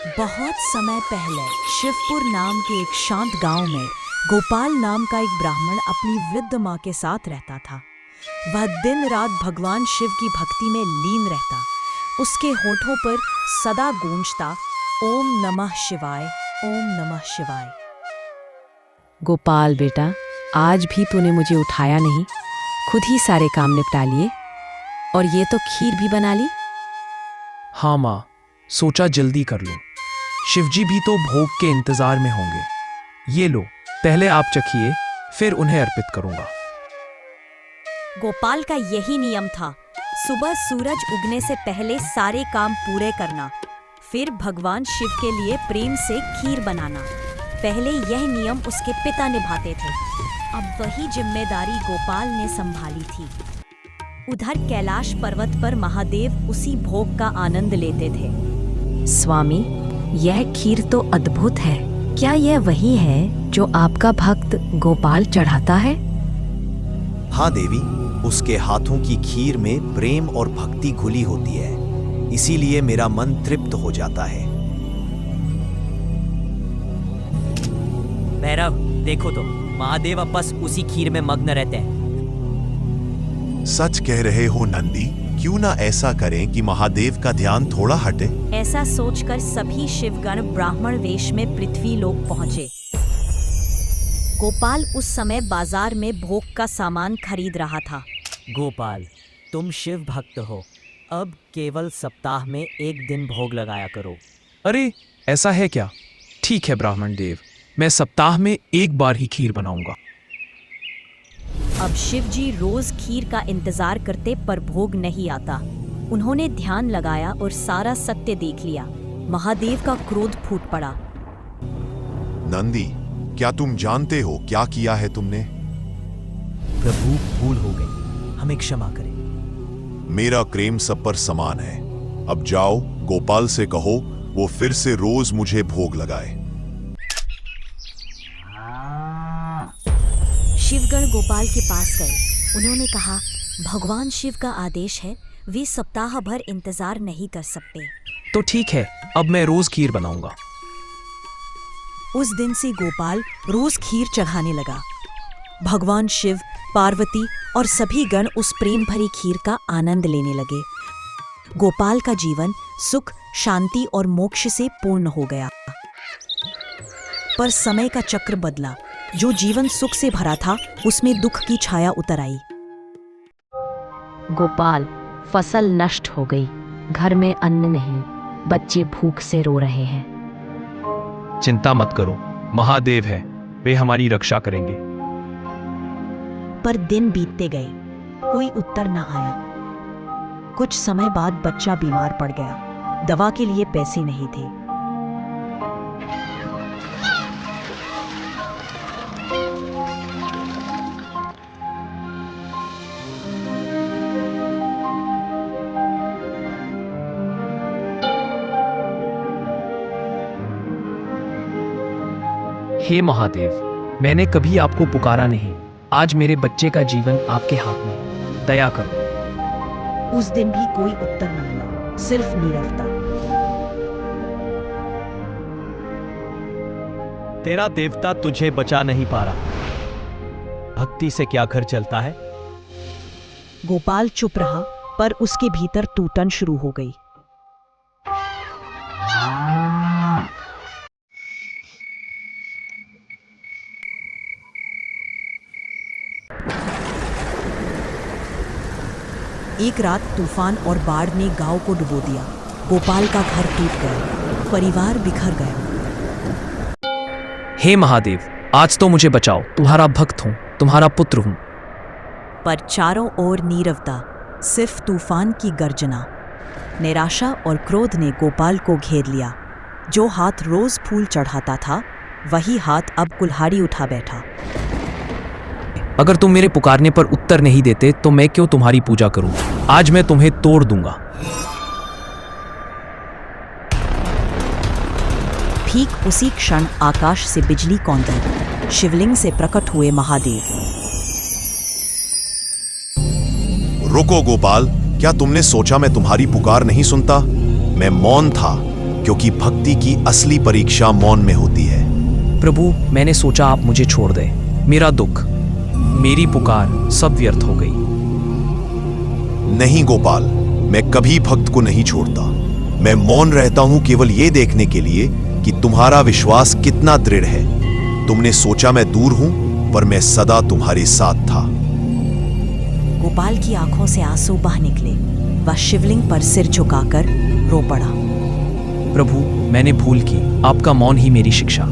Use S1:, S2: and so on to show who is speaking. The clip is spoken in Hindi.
S1: बहुत समय पहले शिवपुर नाम के एक शांत गांव में गोपाल नाम का एक ब्राह्मण अपनी वृद्ध माँ के साथ रहता था। वह दिन रात भगवान शिव की भक्ति में लीन रहता। उसके होठों पर सदा गूंजता ओम नमः शिवाय, ओम नमः शिवाय।
S2: गोपाल बेटा, आज भी तूने मुझे उठाया नहीं, खुद ही सारे काम निपटा लिए और ये तो खीर भी बना ली।
S3: हाँ माँ, सोचा जल्दी कर लूं। शिवजी भी तो भोग के इंतजार में होंगे। ये लो, पहले आप चखिए, फिर उन्हें अर्पित करूंगा।
S1: गोपाल का यही नियम था, सुबह सूरज उगने से पहले सारे काम पूरे करना, फिर भगवान शिव के लिए प्रेम से खीर बनाना। पहले यह नियम उसके पिता निभाते थे, अब वही जिम्मेदारी गोपाल ने संभाली थी। उधर कैलाश पर्वत पर महादेव उसी भोग का आनंद लेते थे।
S2: स्वामी, यह खीर तो अद्भुत है। क्या यह वही है जो आपका भक्त गोपाल चढ़ाता है?
S4: हाँ देवी, उसके हाथों की खीर में प्रेम और भक्ति घुली होती है, इसीलिए मेरा मन तृप्त हो जाता है।
S5: भैरव, देखो तो महादेव अब बस उसी खीर में मग्न रहते हैं।
S6: सच कह रहे हो नंदी, क्यों ना ऐसा करें कि महादेव का ध्यान थोड़ा हटे।
S1: ऐसा सोचकर सभी शिवगण ब्राह्मण वेश में पृथ्वी लोक पहुंचे। गोपाल उस समय बाजार में भोग का सामान खरीद रहा था।
S5: गोपाल, तुम शिव भक्त हो, अब केवल सप्ताह में एक दिन भोग लगाया करो।
S3: अरे ऐसा है क्या? ठीक है ब्राह्मण देव, मैं सप्ताह में एक बार ही खीर बनाऊंगा।
S1: अब शिवजी रोज खीर का इंतजार करते पर भोग नहीं आता। उन्होंने ध्यान लगाया और सारा सत्य देख लिया। महादेव का क्रोध फूट पड़ा।
S6: नंदी, क्या तुम जानते हो क्या किया है तुमने?
S5: प्रभु, भूल हो गई, हमें क्षमा करें।
S6: मेरा प्रेम सब पर समान है। अब जाओ, गोपाल से कहो वो फिर से रोज मुझे भोग लगाए।
S1: शिवगण गोपाल के पास गए। उन्होंने कहा, भगवान शिव का आदेश है, वे सप्ताह भर इंतजार नहीं कर सकते।
S3: तो ठीक है, अब मैं रोज खीर बनाऊंगा।
S1: उस दिन से गोपाल रोज खीर चढ़ाने लगा। भगवान शिव, पार्वती और सभी गण उस प्रेम भरी खीर का आनंद लेने लगे। गोपाल का जीवन सुख, शांति और मोक्ष से पूर्ण हो गया। पर समय का चक्र बदला। जो जीवन सुख से भरा था, उसमें दुख की छाया उतर आई।
S2: गोपाल, फसल नष्ट हो गई, घर में अन्न नहीं, बच्चे भूख से रो रहे हैं।
S3: चिंता मत करो, महादेव है, वे हमारी रक्षा करेंगे।
S1: पर दिन बीतते गए, कोई उत्तर न आया। कुछ समय बाद बच्चा बीमार पड़ गया। दवा के लिए पैसे नहीं थे।
S3: हे महादेव, मैंने कभी आपको पुकारा नहीं। आज मेरे बच्चे का जीवन आपके हाथ में, दया करो।
S1: उस दिन भी कोई उत्तर न मिला, सिर्फ नीरवता।
S5: तेरा देवता तुझे बचा नहीं पा रहा। भक्ति से क्या घर चलता है?
S1: गोपाल चुप रहा, पर उसके भीतर टूटन शुरू हो गई। एक रात तूफान और बाढ़ ने गांव को डुबो दिया। गोपाल का घर टूट गया, परिवार बिखर गया।
S3: हे महादेव, आज तो मुझे बचाओ, तुम्हारा भक्त हूँ, तुम्हारा पुत्र हूँ।
S1: पर चारों ओर नीरवता, सिर्फ तूफान की गर्जना। निराशा और क्रोध ने गोपाल को घेर लिया। जो हाथ रोज फूल चढ़ाता था, वही हाथ अब कुल्हाड़ी उठा बैठा।
S3: अगर तुम मेरे पुकारने पर उत्तर नहीं देते तो मैं क्यों तुम्हारी पूजा करूं? आज मैं तुम्हें तोड़ दूंगा।
S1: ठीक उसी क्षण आकाश से बिजली कौंधी। शिवलिंग से प्रकट हुए महादेव।
S6: रुको गोपाल, क्या तुमने सोचा मैं तुम्हारी पुकार नहीं सुनता? मैं मौन था,
S4: क्योंकि भक्ति की असली परीक्षा मौन में होती है।
S3: प्रभु, मैंने सोचा आप मुझे छोड़ दें। मेरा दुख, मेरी पुकार सब व्यर्थ हो गई।
S4: नहीं गोपाल, मैं कभी भक्त को नहीं छोड़ता। मैं मौन रहता हूं केवल ये देखने के लिए कि तुम्हारा विश्वास कितना दृढ़ है। तुमने सोचा मैं दूर हूं, पर मैं सदा तुम्हारे साथ था।
S1: गोपाल की आंखों से आंसू बह निकले। वह शिवलिंग पर सिर झुकाकर रो पड़ा।
S3: प्रभु, मैंने भूल की। आपका मौन ही मेरी शिक्षा।